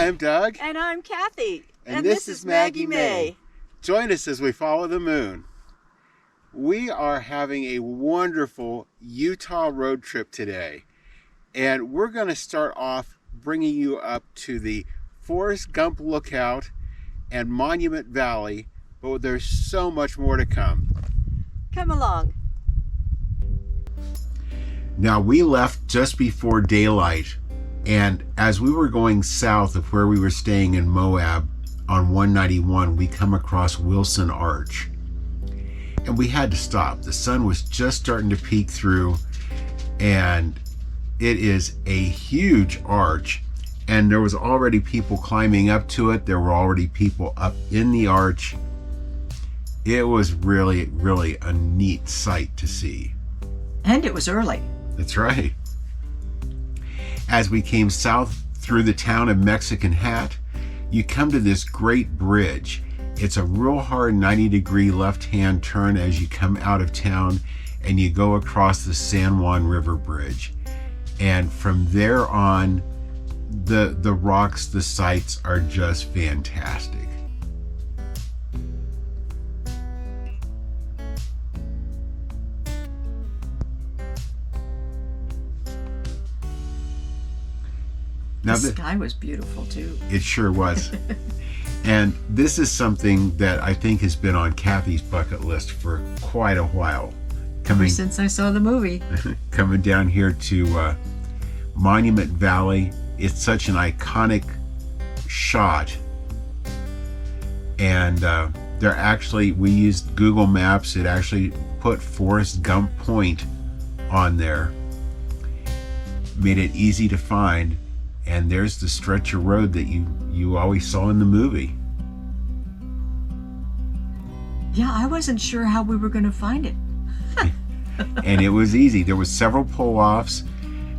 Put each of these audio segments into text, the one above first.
I'm Doug. And I'm Cathy. And this is Maggie Mae. Join us as we follow the moon. We are having a wonderful Utah road trip today. And we're going to start off bringing you up to the Forest Gump Lookout and Monument Valley. But there's so much more to come. Come along. Now, we left just before daylight. And as we were going south of where we were staying in Moab on 191, we come across Wilson Arch. And we had to stop. The sun was just starting to peek through, and it is a huge arch. And there was already people climbing up to it. There were already people up in the arch. It was really, really a neat sight to see. And it was early. That's right. As we came south through the town of Mexican Hat, you come to this great bridge. It's a real hard 90-degree left-hand turn as you come out of town, and you go across the San Juan River Bridge. And from there on, the rocks, the sights are just fantastic. Now, the sky was beautiful too. It sure was. And this is something that I think has been on Cathy's bucket list for quite a while. Ever since I saw the movie. Coming down here to Monument Valley. It's such an iconic shot. And we used Google Maps. It actually put Forest Gump Point on there. Made it easy to find. And there's the stretch of road that you always saw in the movie. Yeah, I wasn't sure how we were going to find it. And it was easy. There was several pull-offs.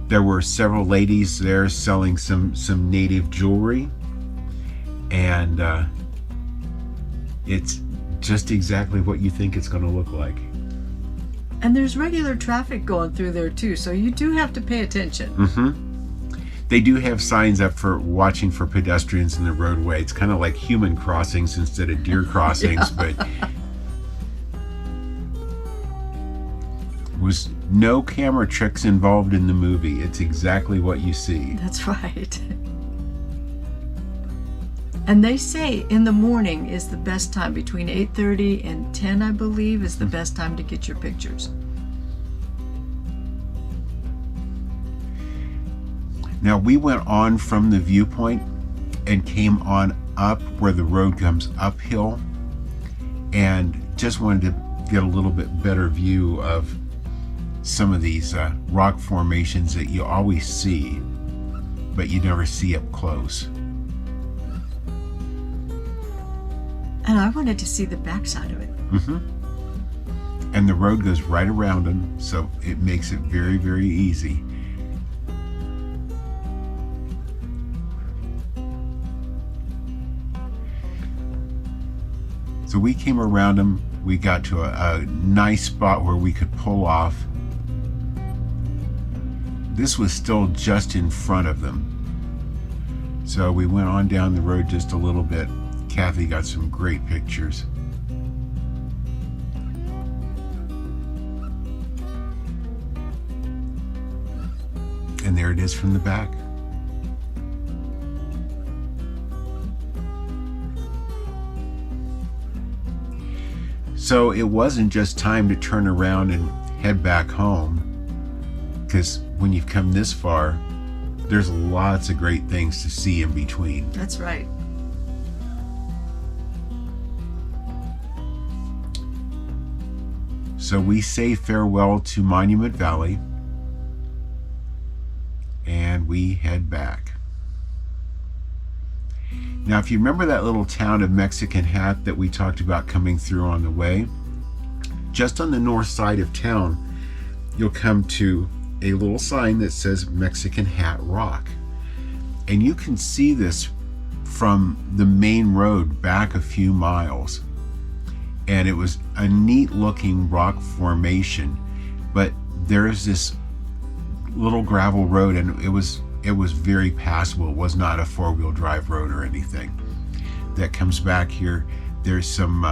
There were several ladies there selling some native jewelry. And it's just exactly what you think it's going to look like. And there's regular traffic going through there too, so you do have to pay attention. Mm-hmm. They do have signs up for watching for pedestrians in the roadway. It's kind of like human crossings instead of deer crossings, yeah. But was no camera tricks involved in the movie. It's exactly what you see. That's right. And they say in the morning is the best time. Between 8:30 and 10, I believe, is the best time to get your pictures. Now, we went on from the viewpoint and came on up where the road comes uphill, and just wanted to get a little bit better view of some of these rock formations that you always see, but you never see up close. And I wanted to see the backside of it. Mm-hmm. And the road goes right around them, so it makes it very, very easy. So we came around them. We got to a nice spot where we could pull off. This was still just in front of them. So we went on down the road just a little bit. Cathy got some great pictures. And there it is from the back. So it wasn't just time to turn around and head back home, because when you've come this far, there's lots of great things to see in between. That's right. So we say farewell to Monument Valley, and we head back. Now, if you remember that little town of Mexican Hat that we talked about coming through on the way, just on the north side of town, you'll come to a little sign that says Mexican Hat Rock. And you can see this from the main road back a few miles. And it was a neat looking rock formation, but there's this little gravel road, and it was very passable. It was not a four-wheel drive road or anything. That comes back here. There's some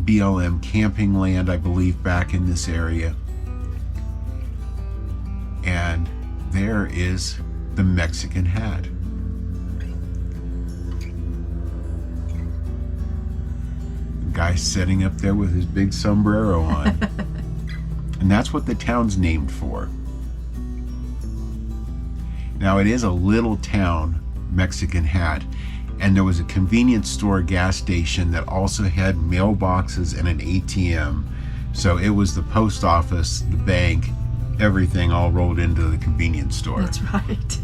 BLM camping land, I believe, back in this area. And there is the Mexican hat. The guy sitting up there with his big sombrero on. And that's what the town's named for. Now, it is a little town, Mexican Hat, and there was a convenience store gas station that also had mailboxes and an ATM. So it was the post office, the bank, everything all rolled into the convenience store. That's right.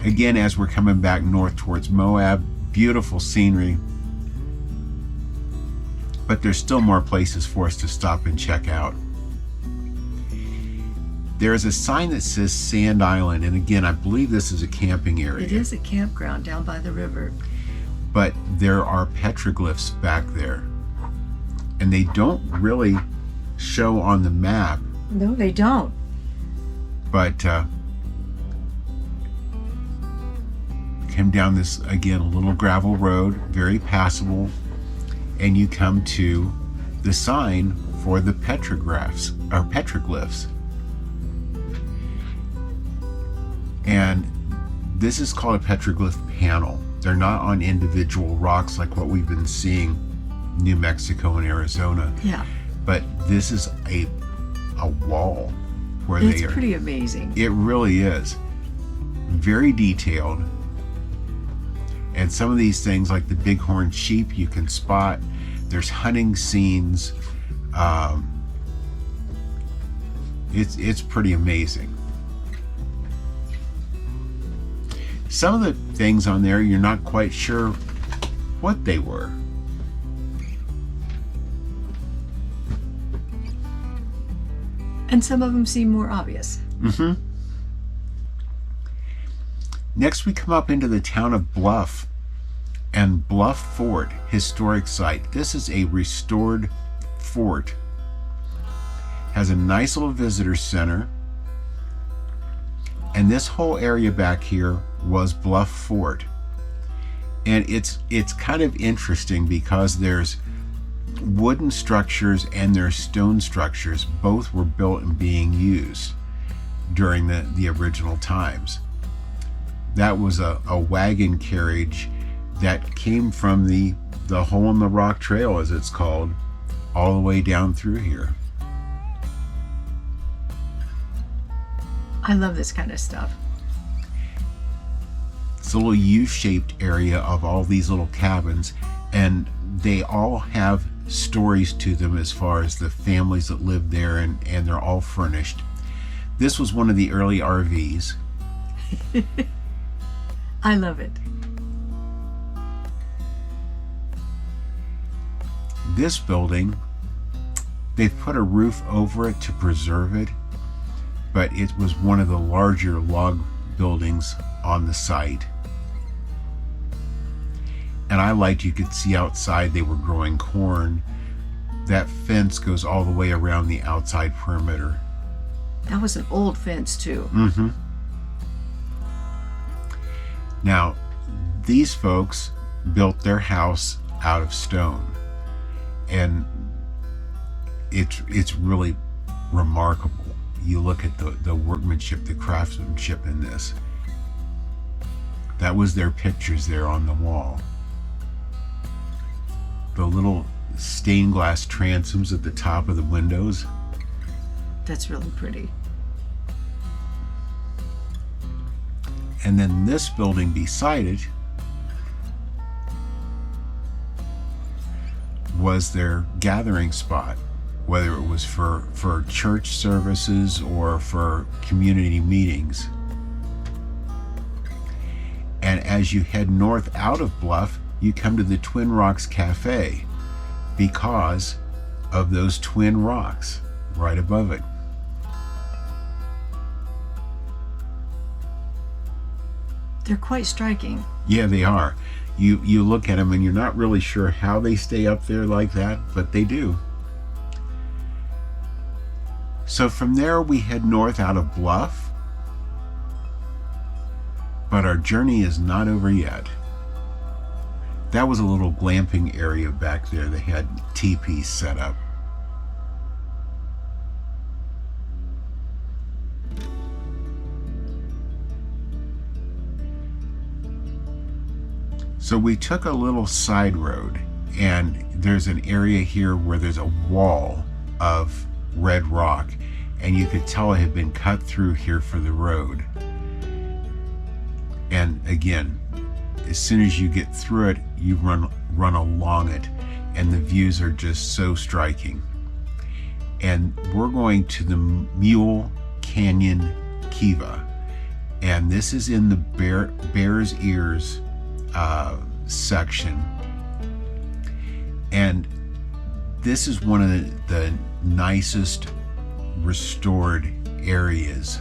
Again, as we're coming back north towards Moab, beautiful scenery. But there's still more places for us to stop and check out. There is a sign that says Sand Island, and again, I believe this is a camping area. It is a campground down by the river. But there are petroglyphs back there, and they don't really show on the map. No, they don't. But come down this, again, little gravel road, very passable, and you come to the sign for the petroglyphs. And this is called a petroglyph panel. They're not on individual rocks like what we've been seeing in New Mexico and Arizona. Yeah. But this is a wall where It's they are. pretty amazing. It really is. Very detailed. And some of these things, like the bighorn sheep, you can spot. There's hunting scenes. It's pretty amazing. Some of the things on there, you're not quite sure what they were. And some of them seem more obvious. Mm-hmm. Next, we come up into the town of Bluff and Bluff Fort, historic site. This is a restored fort. Has a nice little visitor center. And this whole area back here was Bluff Fort. And it's kind of interesting because there's wooden structures and there's stone structures. Both were built and being used during the original times. That was a wagon carriage that came from the Hole in the Rock Trail, as it's called, all the way down through here. I love this kind of stuff. It's a little U-shaped area of all these little cabins, and they all have stories to them as far as the families that lived there, and they're all furnished. This was one of the early RVs. I love it. This building, they've put a roof over it to preserve it, but it was one of the larger log buildings on the site. And I liked, you could see outside they were growing corn. That fence goes all the way around the outside perimeter. That was an old fence too. Mm-hmm. Now, these folks built their house out of stone, and it's really remarkable. You look at the workmanship, the craftsmanship in this. That was their pictures there on the wall. The little stained glass transoms at the top of the windows. That's really pretty. And then this building beside it was their gathering spot, whether it was for church services or for community meetings. And as you head north out of Bluff, you come to the Twin Rocks Cafe because of those twin rocks right above it. They're quite striking. Yeah, they are. You look at them and you're not really sure how they stay up there like that, but they do. So from there we head north out of Bluff, but our journey is not over yet. That was a little glamping area back there. They had teepees set up. So we took a little side road, and there's an area here where there's a wall of red rock, and you could tell it had been cut through here for the road. And again, as soon as you get through it, you run along it, and the views are just so striking. And we're going to the Mule Canyon Kiva, and this is in the Bear's Ears section, and this is one of the nicest restored areas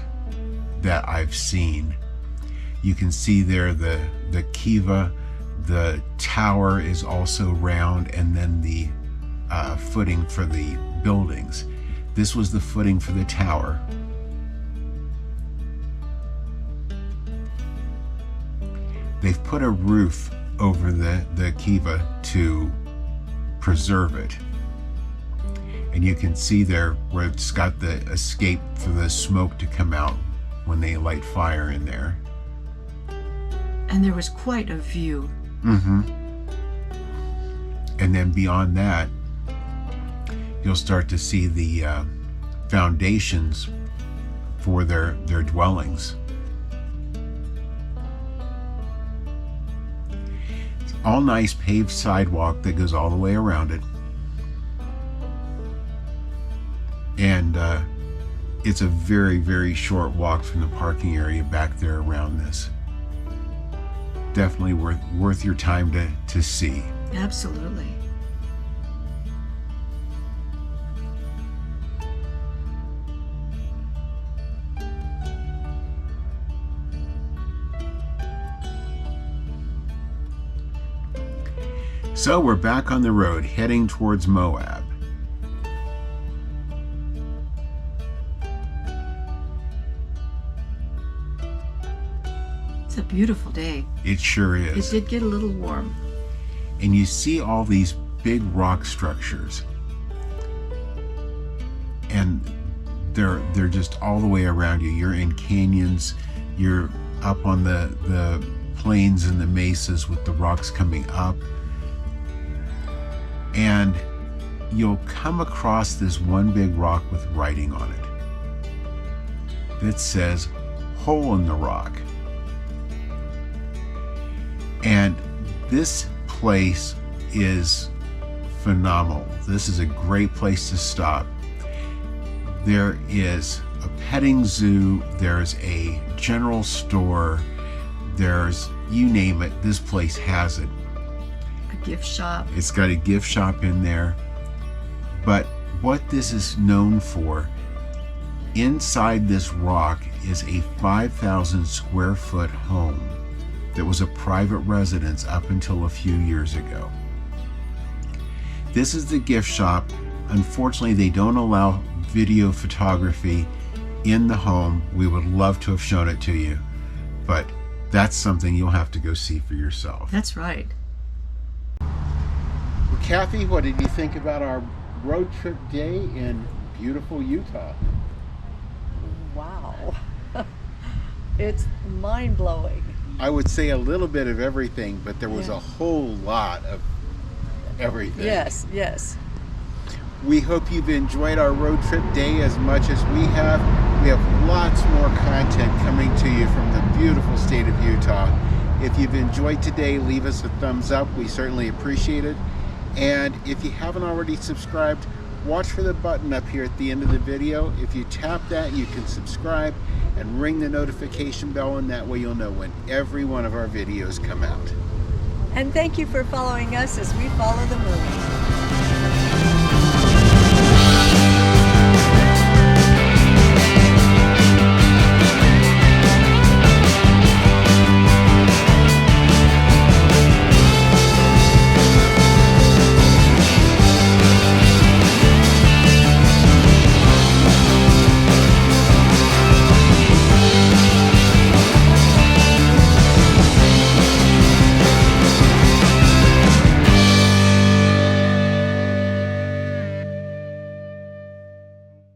that I've seen. You can see there the Kiva, the tower is also round, and then the footing for the buildings. This was the footing for the tower. They've put a roof over the Kiva to preserve it. And you can see there where it's got the escape for the smoke to come out when they light fire in there. And there was quite a view. Mm-hmm. And then beyond that, you'll start to see the foundations for their dwellings. It's all nice paved sidewalk that goes all the way around it. And it's a very, very short walk from the parking area back there around this. Definitely worth your time to see. Absolutely. So we're back on the road heading towards Moab. It's a beautiful day. It sure is. It did get a little warm. And you see all these big rock structures, and they're just all the way around you. You're in canyons, you're up on the plains and the mesas with the rocks coming up, and you'll come across this one big rock with writing on it that says "Hole in the Rock." And this place is phenomenal. This is a great place to stop. There is a petting zoo, there's a general store, there's, you name it, this place has it. A gift shop. It's got a gift shop in there. But what this is known for, inside this rock is a 5,000 square foot home that was a private residence up until a few years ago. This is the gift shop. Unfortunately, they don't allow video photography in the home. We would love to have shown it to you, but that's something you'll have to go see for yourself. That's right. Well, Kathy, what did you think about our road trip day in beautiful Utah? Wow. It's mind-blowing. I would say a little bit of everything, but there was a whole lot of everything. Yes, yes. We hope you've enjoyed our road trip day as much as we have. We have lots more content coming to you from the beautiful state of Utah. If you've enjoyed today, leave us a thumbs up. We certainly appreciate it. And if you haven't already subscribed, watch for the button up here at the end of the video. If you tap that, you can subscribe and ring the notification bell, and that way you'll know when every one of our videos come out. And thank you for following us as we follow the moon.